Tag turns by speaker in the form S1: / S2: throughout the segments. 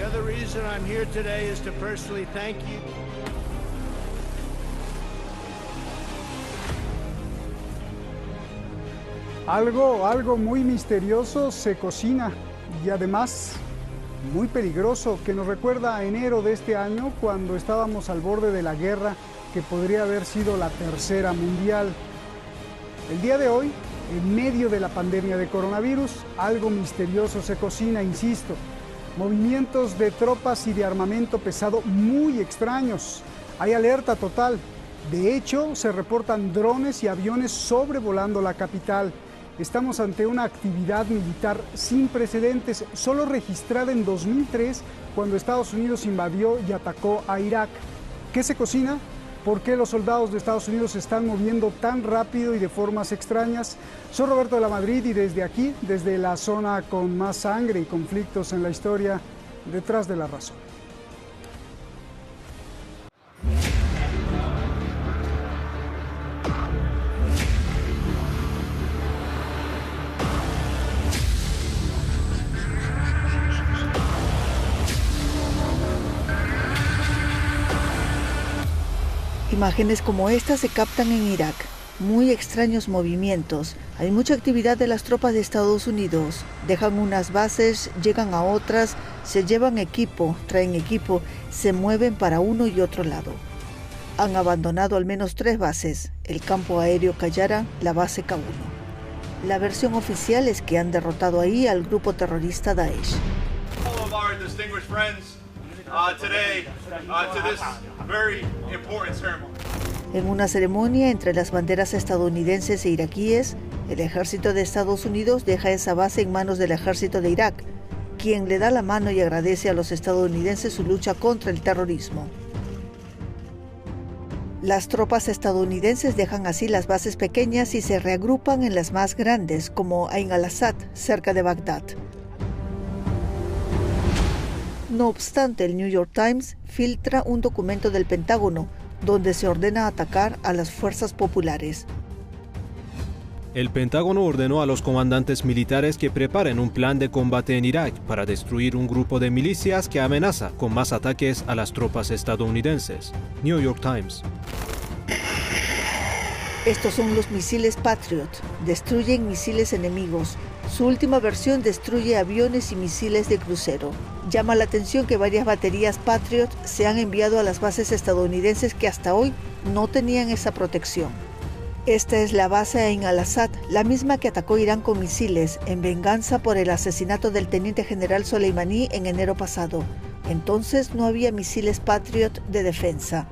S1: other reason I'm here today is to personally thank you.
S2: Algo muy misterioso se cocina y además muy peligroso, que nos recuerda a enero de este año, cuando estábamos al borde de la guerra que podría haber sido la tercera mundial. El día de hoy, en medio de la pandemia de coronavirus, algo misterioso se cocina, insisto. Movimientos de tropas y de armamento pesado muy extraños. Hay alerta total. De hecho, se reportan drones y aviones sobrevolando la capital. Estamos ante una actividad militar sin precedentes, solo registrada en 2003, cuando Estados Unidos invadió y atacó a Irak. ¿Qué se cocina? ¿Por qué los soldados de Estados Unidos se están moviendo tan rápido y de formas extrañas? Soy Roberto de la Madrid y desde aquí, desde la zona con más sangre y conflictos en la historia, detrás de la razón.
S3: Imágenes como esta se captan en Irak. Muy extraños movimientos. Hay mucha actividad de las tropas de Estados Unidos. Dejan unas bases, llegan a otras, se llevan equipo, traen equipo, se mueven para uno y otro lado. Han abandonado al menos 3 bases: el campo aéreo Qayara, la base K1. La versión oficial es que han derrotado ahí al grupo terrorista Daesh. En una ceremonia entre las banderas estadounidenses e iraquíes, el ejército de Estados Unidos deja esa base en manos del ejército de Irak, quien le da la mano y agradece a los estadounidenses su lucha contra el terrorismo. Las tropas estadounidenses dejan así las bases pequeñas y se reagrupan en las más grandes, como Ain al-Assad, cerca de Bagdad. No obstante, el New York Times filtra un documento del Pentágono donde se ordena atacar a las fuerzas populares.
S4: El Pentágono ordenó a los comandantes militares que preparen un plan de combate en Irak para destruir un grupo de milicias que amenaza con más ataques a las tropas estadounidenses. New York Times.
S3: Estos son los misiles Patriot. Destruyen misiles enemigos. Su última versión destruye aviones y misiles de crucero. Llama la atención que varias baterías Patriot se han enviado a las bases estadounidenses que hasta hoy no tenían esa protección. Esta es la base Ain al-Assad, la misma que atacó Irán con misiles en venganza por el asesinato del teniente general Soleimani en enero pasado. Entonces no había misiles Patriot de defensa.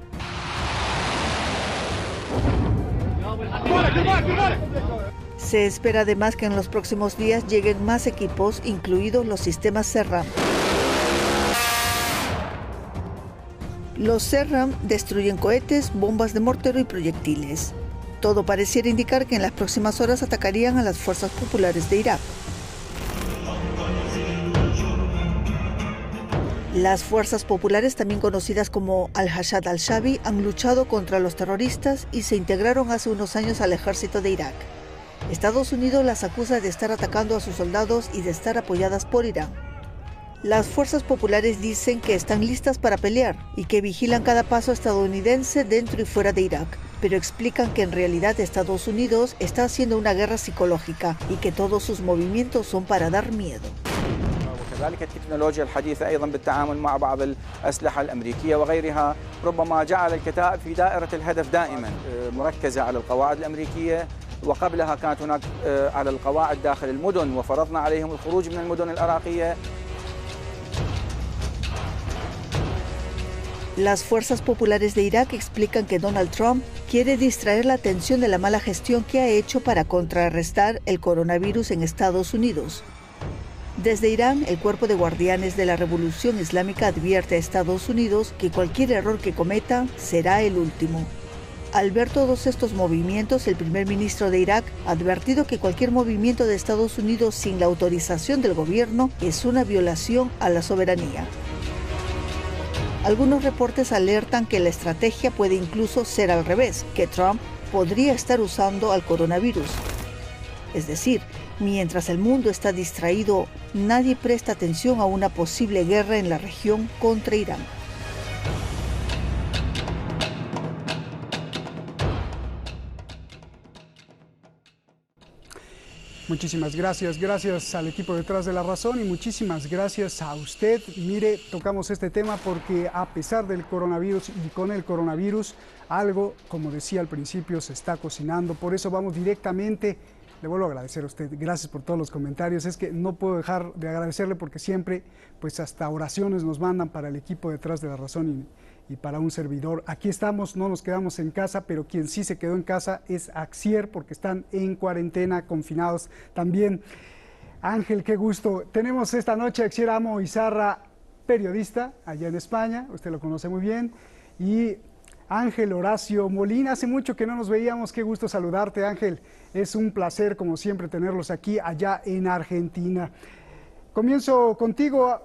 S3: Se espera además que en los próximos días lleguen más equipos, incluidos los sistemas CERRAM. Los CERRAM destruyen cohetes, bombas de mortero y proyectiles. Todo pareciera indicar que en las próximas horas atacarían a las fuerzas populares de Irak. Las fuerzas populares, también conocidas como Al-Hashad al-Shabi, han luchado contra los terroristas y se integraron hace unos años al ejército de Irak. Estados Unidos las acusa de estar atacando a sus soldados y de estar apoyadas por Irán. Las fuerzas populares dicen que están listas para pelear y que vigilan cada paso estadounidense dentro y fuera de Irak, pero explican que en realidad Estados Unidos está haciendo una guerra psicológica y que todos sus movimientos son para dar miedo.
S5: كذلك التكنولوجيا الحديثة أيضا بالتعامل مع بعض الأسلحة الأمريكية وغيرها ربما جعل الكتائب في دائرة الهدف دائما مركزة على القواعد الأمريكية، وقبلها كانت هناك على القواعد داخل المدن وفرضنا عليهم الخروج من المدن العراقية.
S3: Las fuerzas populares de Irak explican que Donald Trump quiere distraer la atención de la mala gestión que ha hecho para contrarrestar el coronavirus en Estados Unidos. Desde Irán, el Cuerpo de Guardianes de la Revolución Islámica advierte a Estados Unidos que cualquier error que cometa será el último. Al ver todos estos movimientos, el primer ministro de Irak ha advertido que cualquier movimiento de Estados Unidos sin la autorización del gobierno es una violación a la soberanía. Algunos reportes alertan que la estrategia puede incluso ser al revés, que Trump podría estar usando al coronavirus. Es decir, mientras el mundo está distraído, nadie presta atención a una posible guerra en la región contra Irán.
S2: Muchísimas gracias, gracias al equipo detrás de La Razón y muchísimas gracias a usted. Mire, tocamos este tema porque a pesar del coronavirus y con el coronavirus, algo, como decía al principio, se está cocinando. Por eso vamos directamente, le vuelvo a agradecer a usted, gracias por todos los comentarios. Es que no puedo dejar de agradecerle porque siempre, pues hasta oraciones nos mandan para el equipo detrás de La Razón y para un servidor. Aquí estamos, no nos quedamos en casa, pero quien sí se quedó en casa es Axier, porque están en cuarentena, confinados también. Ángel, qué gusto. Tenemos esta noche a Axier Amo Izarra, periodista allá en España, usted lo conoce muy bien, y Ángel Horacio Molina, hace mucho que no nos veíamos, qué gusto saludarte, Ángel. Es un placer, como siempre, tenerlos aquí allá en Argentina. Comienzo contigo,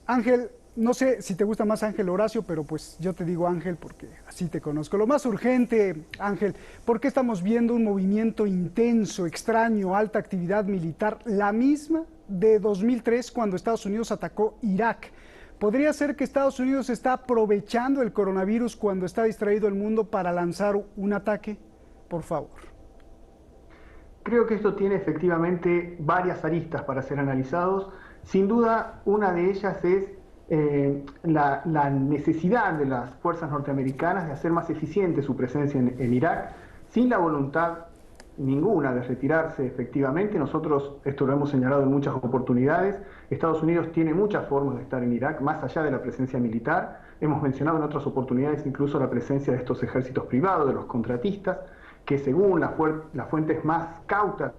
S2: Ángel. No sé si te gusta más Ángel Horacio, pero pues yo te digo Ángel porque así te conozco. Lo más urgente, Ángel, ¿por qué estamos viendo un movimiento intenso, extraño, alta actividad militar, la misma de 2003 cuando Estados Unidos atacó Irak? ¿Podría ser que Estados Unidos está aprovechando el coronavirus cuando está distraído el mundo para lanzar un ataque? Por favor.
S6: Creo que esto tiene efectivamente varias aristas para ser analizados. Sin duda, una de ellas es la necesidad de las fuerzas norteamericanas de hacer más eficiente su presencia en Irak, sin la voluntad ninguna de retirarse efectivamente. Nosotros, esto lo hemos señalado en muchas oportunidades, Estados Unidos tiene muchas formas de estar en Irak, más allá de la presencia militar. Hemos mencionado en otras oportunidades incluso la presencia de estos ejércitos privados, de los contratistas, que según las fuentes más cautas,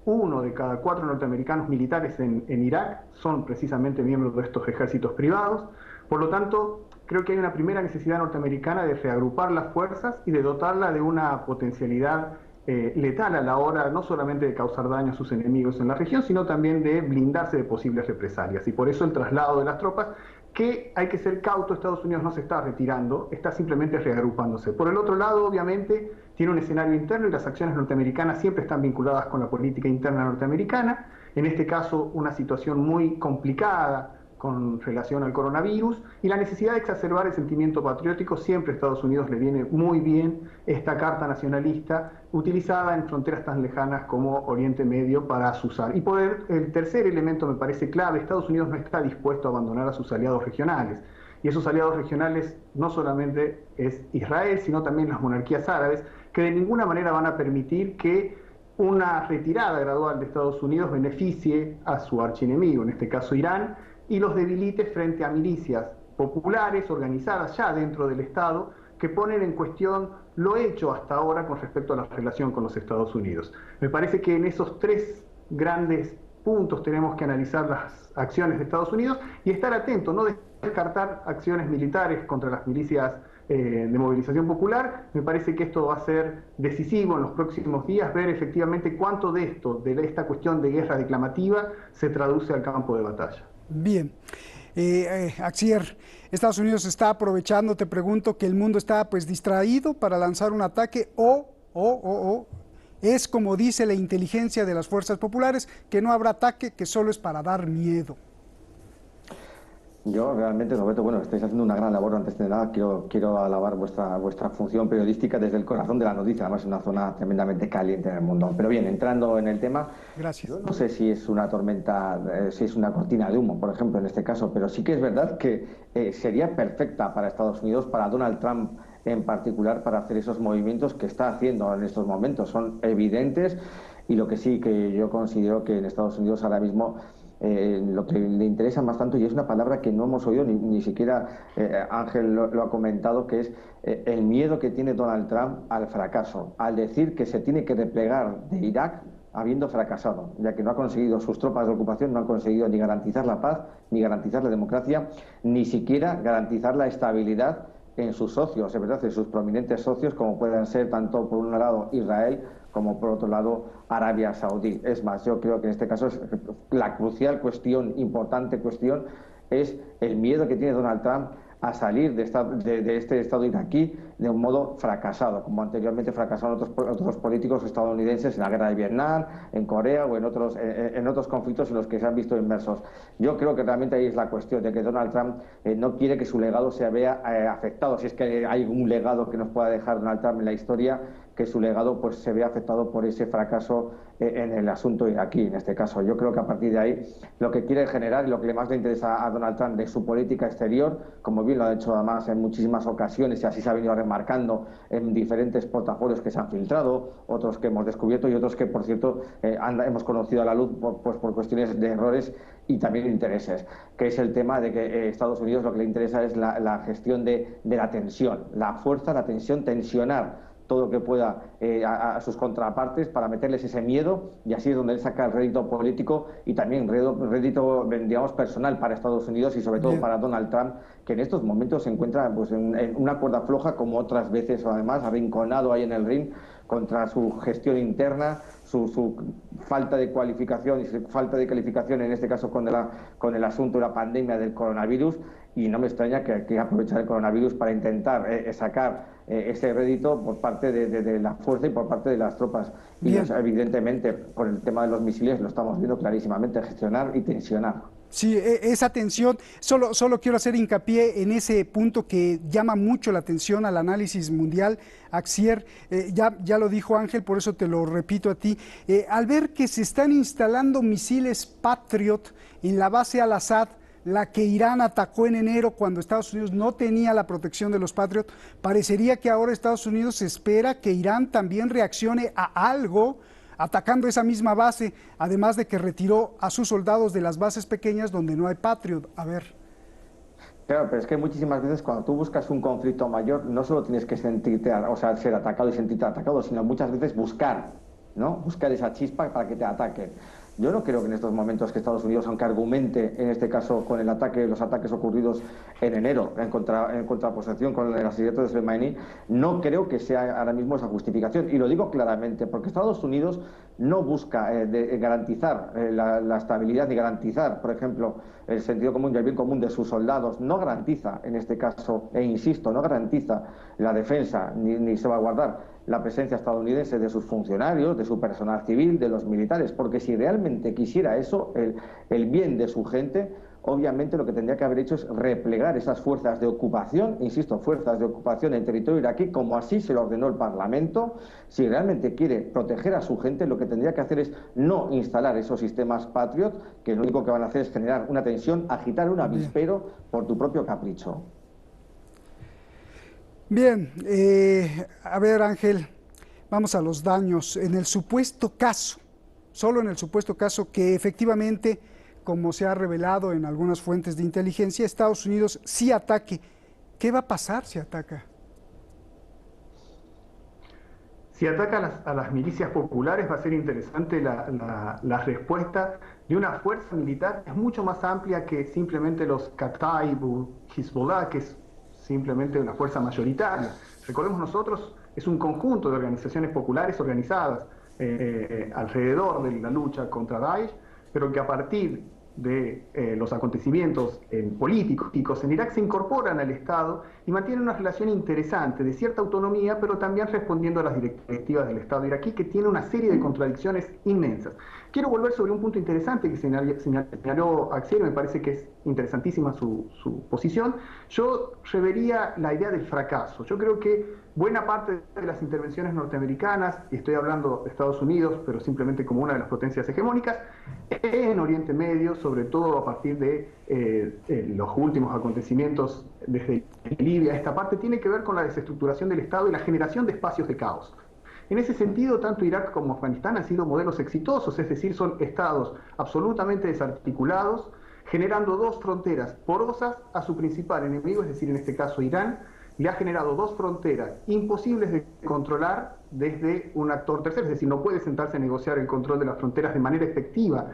S6: 1 de cada 4 norteamericanos militares en Irak son precisamente miembros de estos ejércitos privados. Por lo tanto, creo que hay una primera necesidad norteamericana de reagrupar las fuerzas y de dotarla de una potencialidad letal a la hora no solamente de causar daño a sus enemigos en la región, sino también de blindarse de posibles represalias. Y por eso el traslado de las tropas, que hay que ser cauto, Estados Unidos no se está retirando, está simplemente reagrupándose. Por el otro lado, obviamente, tiene un escenario interno y las acciones norteamericanas siempre están vinculadas con la política interna norteamericana. En este caso, una situación muy complicada con relación al coronavirus y la necesidad de exacerbar el sentimiento patriótico. Siempre a Estados Unidos le viene muy bien esta carta nacionalista utilizada en fronteras tan lejanas como Oriente Medio para azuzar. Y el tercer elemento me parece clave: Estados Unidos no está dispuesto a abandonar a sus aliados regionales. Y esos aliados regionales no solamente es Israel, sino también las monarquías árabes, que de ninguna manera van a permitir que una retirada gradual de Estados Unidos beneficie a su archienemigo, en este caso Irán, y los debilite frente a milicias populares organizadas ya dentro del Estado que ponen en cuestión lo hecho hasta ahora con respecto a la relación con los Estados Unidos. Me parece que en esos 3 grandes puntos tenemos que analizar las acciones de Estados Unidos y estar atentos, no descartar acciones militares contra las milicias de movilización popular. Me parece que esto va a ser decisivo en los próximos días, ver efectivamente cuánto de esta cuestión de guerra declamativa se traduce al campo de batalla.
S2: Bien. Axier, Estados Unidos está aprovechando, te pregunto, que el mundo está pues distraído para lanzar un ataque o es como dice la inteligencia de las fuerzas populares, que no habrá ataque, que solo es para dar miedo.
S7: Yo realmente, Roberto, bueno, estáis haciendo una gran labor. Antes de nada, quiero alabar vuestra función periodística desde el corazón de la noticia. Además, es una zona tremendamente caliente en el mundo. Pero bien, entrando en el tema,
S2: gracias.
S7: Yo no sé si es una tormenta, si es una cortina de humo, por ejemplo, en este caso, pero sí que es verdad que sería perfecta para Estados Unidos, para Donald Trump en particular, para hacer esos movimientos que está haciendo en estos momentos. Son evidentes y lo que sí que yo considero que en Estados Unidos ahora mismo lo que le interesa más tanto, y es una palabra que no hemos oído ni siquiera Ángel lo ha comentado, que es el miedo que tiene Donald Trump al fracaso, al decir que se tiene que replegar de Irak habiendo fracasado, ya que no ha conseguido, sus tropas de ocupación no han conseguido ni garantizar la paz, ni garantizar la democracia, ni siquiera garantizar la estabilidad en sus socios, es verdad, en sus prominentes socios, como pueden ser tanto por un lado Israel como por otro lado Arabia Saudí. Es más, yo creo que en este caso la crucial cuestión, importante cuestión, es el miedo que tiene Donald Trump a salir de este Estado iraquí de un modo fracasado, como anteriormente fracasaron otros políticos estadounidenses en la guerra de Vietnam, en Corea o en otros conflictos en los que se han visto inmersos. Yo creo que realmente ahí es la cuestión de que Donald Trump no quiere que su legado se vea afectado. Si es que hay un legado que nos pueda dejar Donald Trump en la historia, que su legado pues se vea afectado por ese fracaso en el asunto iraquí, en este caso. Yo creo que a partir de ahí lo que quiere generar y lo que más le interesa a Donald Trump de su política exterior, como bien lo ha hecho además en muchísimas ocasiones y así se ha venido remarcando en diferentes portafolios que se han filtrado, otros que hemos descubierto y otros que, por cierto, hemos conocido a la luz por cuestiones de errores y también intereses, que es el tema de que Estados Unidos lo que le interesa es la gestión de la tensión, la fuerza, la tensión, tensionar todo lo que pueda a sus contrapartes para meterles ese miedo, y así es donde él saca el rédito político y también rédito, digamos, personal para Estados Unidos y sobre todo para Donald Trump, que en estos momentos se encuentra pues, en una cuerda floja, como otras veces, o además arrinconado ahí en el ring contra su gestión interna, su falta de cualificación y su falta de calificación, en este caso con el asunto de la pandemia del coronavirus. Y no me extraña que aprovechar el coronavirus para intentar sacar ese rédito por parte de la fuerza y por parte de las tropas. Y evidentemente, con el tema de los misiles lo estamos viendo clarísimamente, gestionar y tensionar.
S2: Sí, esa tensión, solo quiero hacer hincapié en ese punto que llama mucho la atención al análisis mundial, Axier, ya lo dijo Ángel, por eso te lo repito a ti, al ver que se están instalando misiles Patriot en la base Al-Assad, la que Irán atacó en enero cuando Estados Unidos no tenía la protección de los Patriot, parecería que ahora Estados Unidos espera que Irán también reaccione a algo atacando esa misma base, además de que retiró a sus soldados de las bases pequeñas donde no hay Patriot. A ver.
S7: Claro, pero es que muchísimas veces cuando tú buscas un conflicto mayor, no solo tienes que sentirte, o sea, ser atacado y sentirte atacado, sino muchas veces buscar, ¿no? Buscar esa chispa para que te ataquen. Yo no creo que en estos momentos que Estados Unidos, aunque argumente en este caso con los ataques ocurridos en enero en contraposición con el asesinato de Soleimani, no creo que sea ahora mismo esa justificación. Y lo digo claramente, porque Estados Unidos no busca garantizar la estabilidad ni garantizar, por ejemplo, el sentido común y el bien común de sus soldados. No garantiza, en este caso, e insisto, no garantiza la defensa ni salvaguardar la presencia estadounidense de sus funcionarios, de su personal civil, de los militares, porque si realmente quisiera eso, el bien de su gente, obviamente lo que tendría que haber hecho es replegar esas fuerzas de ocupación, insisto, fuerzas de ocupación en territorio iraquí, como así se lo ordenó el Parlamento. Si realmente quiere proteger a su gente, lo que tendría que hacer es no instalar esos sistemas Patriot, que lo único que van a hacer es generar una tensión, agitar un avispero por tu propio capricho.
S2: Bien, a ver, Ángel, vamos a los daños. En el supuesto caso, solo en el supuesto caso que efectivamente, como se ha revelado en algunas fuentes de inteligencia, Estados Unidos sí ataque, ¿qué va a pasar si ataca?
S6: Si ataca a las milicias populares, va a ser interesante la respuesta de una fuerza militar que es mucho más amplia que simplemente los Kataib o Hezbollah, que es simplemente una fuerza mayoritaria. Recordemos, nosotros es un conjunto de organizaciones populares organizadas alrededor de la lucha contra Daesh, pero que a partir de los acontecimientos políticos en Irak se incorporan al Estado y mantienen una relación interesante de cierta autonomía, pero también respondiendo a las directivas del Estado iraquí, que tiene una serie de contradicciones inmensas. Quiero volver sobre un punto interesante que señaló Axier, me parece que es interesantísima su posición. Yo revería la idea del fracaso. Yo creo que buena parte de las intervenciones norteamericanas, y estoy hablando de Estados Unidos, pero simplemente como una de las potencias hegemónicas, en Oriente Medio, sobre todo a partir de los últimos acontecimientos desde Libia, esta parte tiene que ver con la desestructuración del Estado y la generación de espacios de caos. En ese sentido, tanto Irak como Afganistán han sido modelos exitosos, es decir, son estados absolutamente desarticulados, generando dos fronteras porosas a su principal enemigo, es decir, en este caso Irán. Le ha generado dos fronteras imposibles de controlar desde un actor tercero, es decir, no puede sentarse a negociar el control de las fronteras de manera efectiva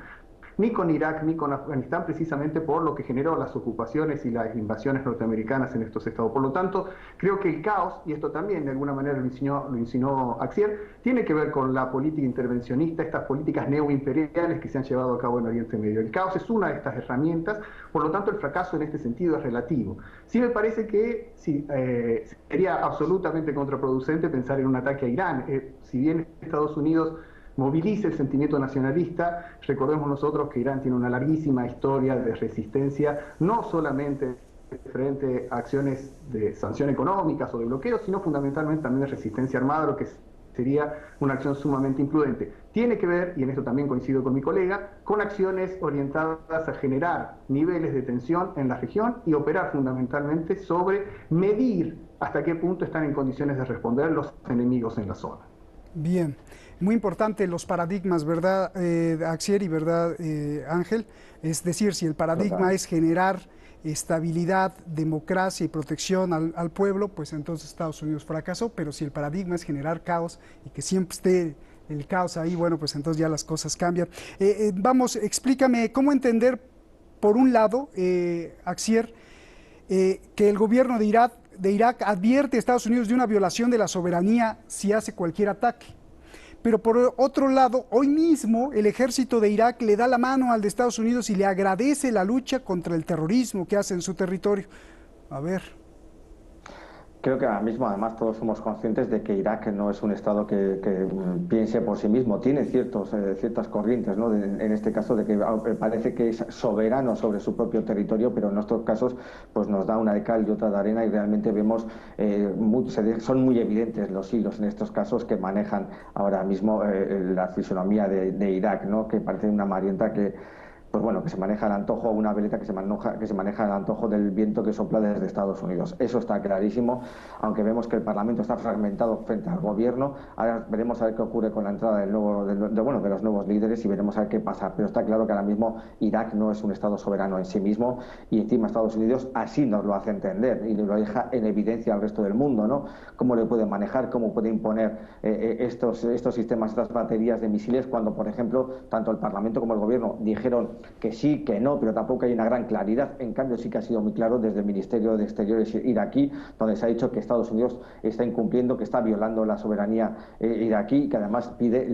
S6: ni con Irak ni con Afganistán, precisamente por lo que generó las ocupaciones y las invasiones norteamericanas en estos estados. Por lo tanto, creo que el caos, y esto también de alguna manera lo insinuó Axier, tiene que ver con la política intervencionista, estas políticas neoimperiales que se han llevado a cabo en Oriente Medio. El caos es una de estas herramientas, por lo tanto el fracaso en este sentido es relativo. Sí me parece que sería absolutamente contraproducente pensar en un ataque a Irán. Si bien Estados Unidos moviliza el sentimiento nacionalista, recordemos nosotros que Irán tiene una larguísima historia de resistencia, no solamente frente a acciones de sanción económicas o de bloqueo, sino fundamentalmente también de resistencia armada, lo que sería una acción sumamente imprudente. Tiene que ver, y en esto también coincido con mi colega, con acciones orientadas a generar niveles de tensión en la región y operar fundamentalmente sobre medir hasta qué punto están en condiciones de responder los enemigos en la zona.
S2: Bien, muy importante los paradigmas, ¿verdad, Axier, y verdad, Ángel? Es decir, si el paradigma es generar estabilidad, democracia y protección al pueblo, pues entonces Estados Unidos fracasó, pero si el paradigma es generar caos y que siempre esté el caos ahí, bueno, pues entonces ya las cosas cambian. Vamos, explícame cómo entender, por un lado, Axier, que el gobierno de Irak advierte a Estados Unidos de una violación de la soberanía si hace cualquier ataque. Pero por otro lado, hoy mismo el ejército de Irak le da la mano al de Estados Unidos y le agradece la lucha contra el terrorismo que hace en su territorio. A ver.
S7: Creo que ahora mismo, además, todos somos conscientes de que Irak no es un Estado que piense por sí mismo. Tiene ciertas corrientes, ¿no? En este caso, de que parece que es soberano sobre su propio territorio, pero en estos casos pues nos da una de cal y otra de arena, y realmente vemos, son muy evidentes los hilos en estos casos que manejan ahora mismo la fisonomía de Irak, ¿no? Que parece una marioneta que pues bueno, que se maneja al antojo, una veleta que se maneja al antojo del viento que sopla desde Estados Unidos. Eso está clarísimo, aunque vemos que el Parlamento está fragmentado frente al gobierno. Ahora veremos a ver qué ocurre con la entrada de los nuevos líderes y veremos a ver qué pasa. Pero está claro que ahora mismo Irak no es un Estado soberano en sí mismo, y encima Estados Unidos así nos lo hace entender y lo deja en evidencia al resto del mundo, ¿no? Cómo le puede manejar, cómo puede imponer estos sistemas, estas baterías de misiles, cuando, por ejemplo, tanto el Parlamento como el gobierno dijeron que sí, que no, pero tampoco hay una gran claridad. En cambio, sí que ha sido muy claro desde el Ministerio de Exteriores iraquí, donde se ha dicho que Estados Unidos está incumpliendo, que está violando la soberanía iraquí, y que además pide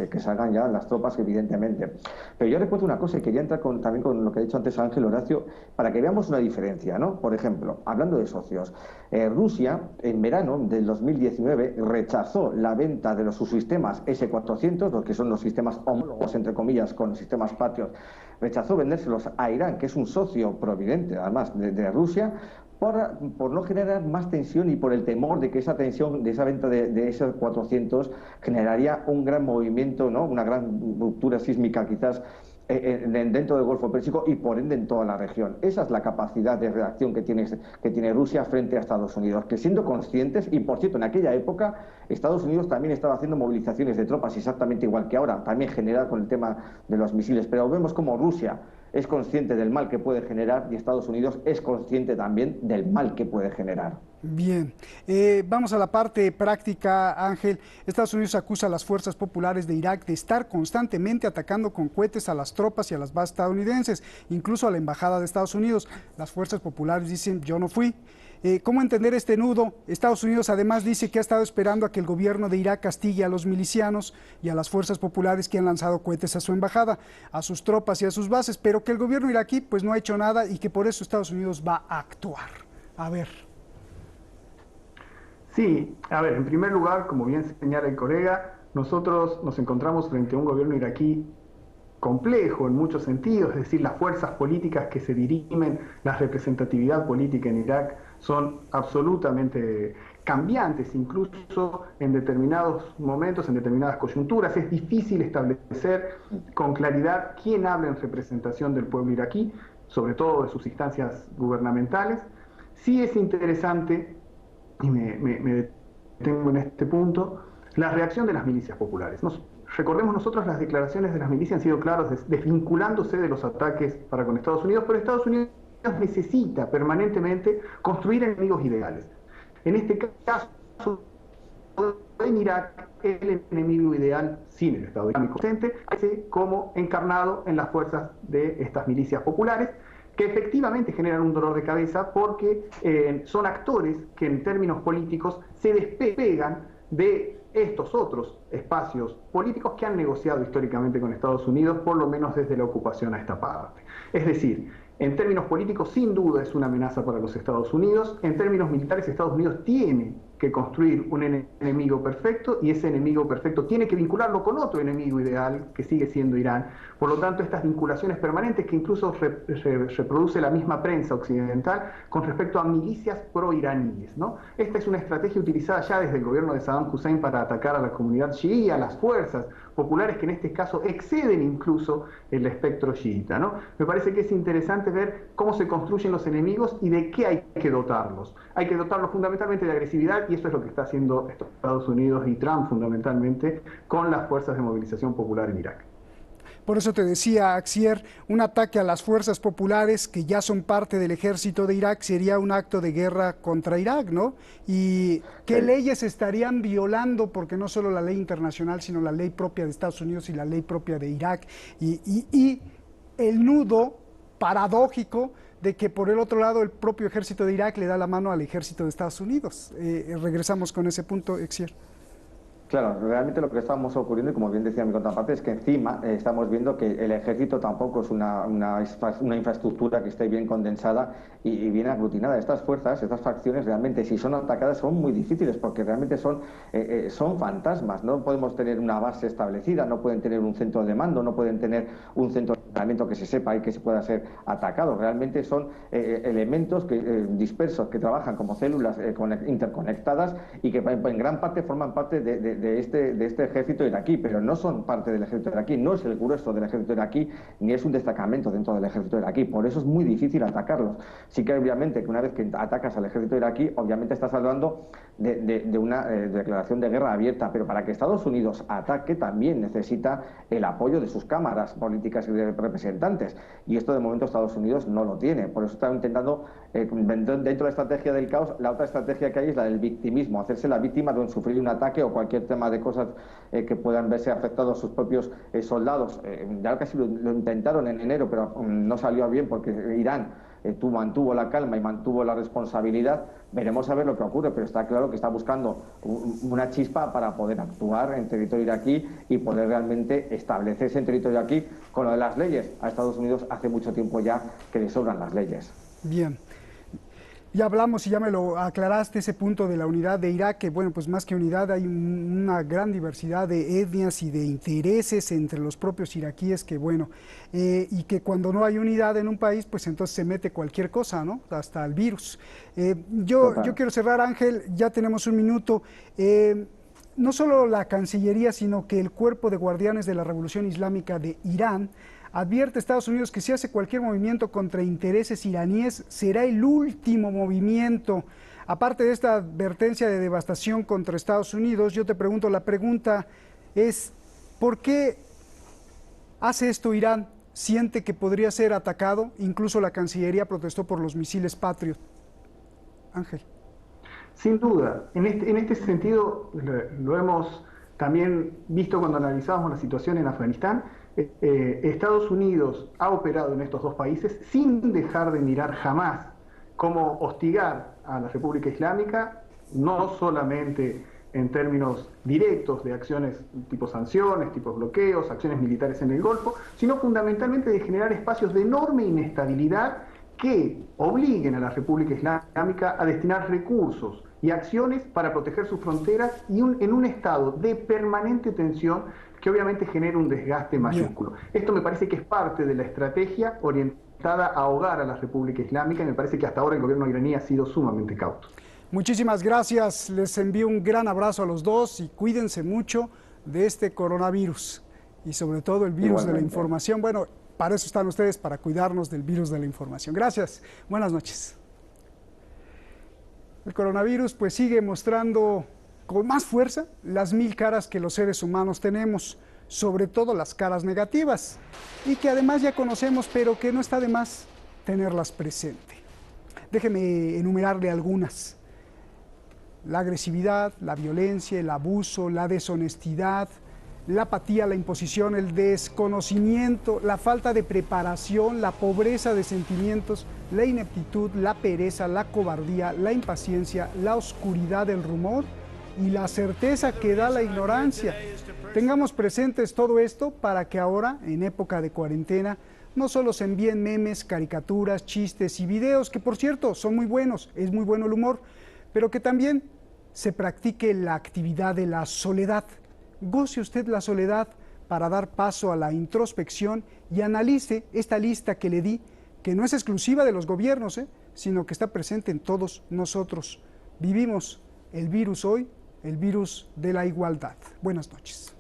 S7: que salgan ya las tropas, evidentemente. Pero yo recuerdo una cosa, y quería entrar también con lo que ha dicho antes Ángel Horacio, para que veamos una diferencia, ¿no? Por ejemplo, hablando de socios, Rusia en verano del 2019 rechazó la venta de los subsistemas S-400, los que son los sistemas homólogos, entre comillas, con los sistemas Patriot, rechazó vendérselos a Irán, que es un socio providente además de Rusia, por no generar más tensión y por el temor de que esa tensión de esa venta de esos 400 generaría un gran movimiento, ¿no? Una gran ruptura sísmica quizás dentro del Golfo Pérsico y por ende en toda la región. Esa es la capacidad de reacción que tiene Rusia frente a Estados Unidos, que siendo conscientes, y por cierto en aquella época Estados Unidos también estaba haciendo movilizaciones de tropas exactamente igual que ahora, también generada con el tema de los misiles, pero vemos como Rusia es consciente del mal que puede generar y Estados Unidos es consciente también del mal que puede generar.
S2: Bien, vamos a la parte práctica, Ángel. Estados Unidos acusa a las fuerzas populares de Irak de estar constantemente atacando con cohetes a las tropas y a las bases estadounidenses, incluso a la embajada de Estados Unidos. Las fuerzas populares dicen, yo no fui. ¿Cómo entender este nudo? Estados Unidos además dice que ha estado esperando a que el gobierno de Irak castigue a los milicianos y a las fuerzas populares que han lanzado cohetes a su embajada, a sus tropas y a sus bases, pero que el gobierno iraquí pues no ha hecho nada y que por eso Estados Unidos va a actuar. A ver.
S6: Sí, a ver, en primer lugar, como bien señala el colega, nosotros nos encontramos frente a un gobierno iraquí complejo en muchos sentidos, es decir, las fuerzas políticas que se dirimen, la representatividad política en Irak son absolutamente cambiantes, incluso en determinados momentos, en determinadas coyunturas. Es difícil establecer con claridad quién habla en representación del pueblo iraquí, sobre todo de sus instancias gubernamentales. Sí es interesante, y me detengo en este punto, la reacción de las milicias populares. Recordemos nosotros, las declaraciones de las milicias han sido claras, desvinculándose de los ataques para con Estados Unidos, pero Estados Unidos necesita permanentemente construir enemigos ideales. En este caso, en Irak el enemigo ideal sin el Estado Islámico presente, así como encarnado en las fuerzas de estas milicias populares, que efectivamente generan un dolor de cabeza porque son actores que en términos políticos se despegan de estos otros espacios políticos que han negociado históricamente con Estados Unidos, por lo menos desde la ocupación a esta parte. Es decir, en términos políticos, sin duda es una amenaza para los Estados Unidos. En términos militares, Estados Unidos tiene que construir un enemigo perfecto y ese enemigo perfecto tiene que vincularlo con otro enemigo ideal que sigue siendo Irán. Por lo tanto, estas vinculaciones permanentes que incluso reproduce la misma prensa occidental con respecto a milicias pro-iraníes, ¿no? Esta es una estrategia utilizada ya desde el gobierno de Saddam Hussein para atacar a la comunidad chií, a las fuerzas populares que en este caso exceden incluso el espectro chiita, ¿no? Me parece que es interesante ver cómo se construyen los enemigos y de qué hay que dotarlos. Hay que dotarlos fundamentalmente de agresividad, y eso es lo que está haciendo Estados Unidos y Trump fundamentalmente con las fuerzas de movilización popular en Irak.
S2: Por eso te decía, Axier, un ataque a las fuerzas populares que ya son parte del ejército de Irak sería un acto de guerra contra Irak, ¿no? ¿Y qué leyes estarían violando? Porque no solo la ley internacional, sino la ley propia de Estados Unidos y la ley propia de Irak. Y el nudo paradójico de que por el otro lado el propio ejército de Irak le da la mano al ejército de Estados Unidos. Regresamos con ese punto, Axier.
S7: Claro, realmente lo que estamos ocurriendo, y como bien decía mi contraparte, es que encima estamos viendo que el ejército tampoco es una infraestructura que esté bien condensada y bien aglutinada. Estas fuerzas, estas facciones, realmente, si son atacadas, son muy difíciles porque realmente son fantasmas. No podemos tener una base establecida, no pueden tener un centro de mando, no pueden tener un centro de entrenamiento que se sepa y que se pueda ser atacado. Realmente son elementos dispersos que trabajan como células interconectadas y que en gran parte forman parte de este ejército iraquí, pero no son parte del ejército iraquí, no es el grueso del ejército iraquí, ni es un destacamento dentro del ejército iraquí, por eso es muy difícil atacarlos. Sí que obviamente que una vez que atacas al ejército iraquí, obviamente estás hablando de una declaración de guerra abierta, pero para que Estados Unidos ataque también necesita el apoyo de sus cámaras políticas y de representantes, y esto de momento Estados Unidos no lo tiene, por eso está intentando, dentro de la estrategia del caos, la otra estrategia que hay es la del victimismo, hacerse la víctima de sufrir un ataque o cualquier tema de cosas que puedan verse afectados sus propios soldados. Ya casi lo intentaron en enero, pero no salió bien porque Irán mantuvo la calma y mantuvo la responsabilidad. Veremos a ver lo que ocurre, pero está claro que está buscando una chispa para poder actuar en territorio iraquí y poder realmente establecerse en territorio iraquí con lo de las leyes. A Estados Unidos hace mucho tiempo ya que le sobran las leyes.
S2: Bien. Ya hablamos y ya me lo aclaraste, ese punto de la unidad de Irak, que bueno, pues más que unidad hay una gran diversidad de etnias y de intereses entre los propios iraquíes, que bueno, y que cuando no hay unidad en un país, pues entonces se mete cualquier cosa, ¿no? Hasta el virus. Yo quiero cerrar, Ángel, ya tenemos un minuto. No solo la Cancillería, sino que el Cuerpo de Guardianes de la Revolución Islámica de Irán advierte a Estados Unidos que si hace cualquier movimiento contra intereses iraníes, será el último movimiento. Aparte de esta advertencia de devastación contra Estados Unidos, yo te pregunto, la pregunta es, ¿por qué hace esto Irán? ¿Siente que podría ser atacado? Incluso la Cancillería protestó por los misiles Patriot. Ángel.
S6: Sin duda, en este sentido lo hemos también visto cuando analizamos la situación en Afganistán. Estados Unidos ha operado en estos dos países sin dejar de mirar jamás cómo hostigar a la República Islámica, no solamente en términos directos de acciones tipo sanciones, tipo bloqueos, acciones militares en el Golfo, sino fundamentalmente de generar espacios de enorme inestabilidad que obliguen a la República Islámica a destinar recursos y acciones para proteger sus fronteras y en un estado de permanente tensión que obviamente genera un desgaste mayúsculo. Esto me parece que es parte de la estrategia orientada a ahogar a la República Islámica y me parece que hasta ahora el gobierno iraní ha sido sumamente cauto.
S2: Muchísimas gracias, les envío un gran abrazo a los dos y cuídense mucho de este coronavirus y sobre todo el virus de la información. Bueno, para eso están ustedes, para cuidarnos del virus de la información. Gracias, buenas noches. El coronavirus pues sigue mostrando con más fuerza las 1000 caras que los seres humanos tenemos, sobre todo las caras negativas, y que además ya conocemos, pero que no está de más tenerlas presente. Déjeme enumerarle algunas. la agresividad, la violencia, el abuso, la deshonestidad, la apatía, la imposición, el desconocimiento, la falta de preparación, la pobreza de sentimientos, la ineptitud, la pereza, la cobardía, la impaciencia, la oscuridad del rumor y la certeza que da la ignorancia. Tengamos presentes todo esto para que ahora, en época de cuarentena, no solo se envíen memes, caricaturas, chistes y videos, que por cierto son muy buenos, es muy bueno el humor, pero que también se practique la actividad de la soledad. Goce usted la soledad para dar paso a la introspección y analice esta lista que le di, que no es exclusiva de los gobiernos, sino que está presente en todos nosotros. Vivimos el virus hoy, el virus de la igualdad. Buenas noches.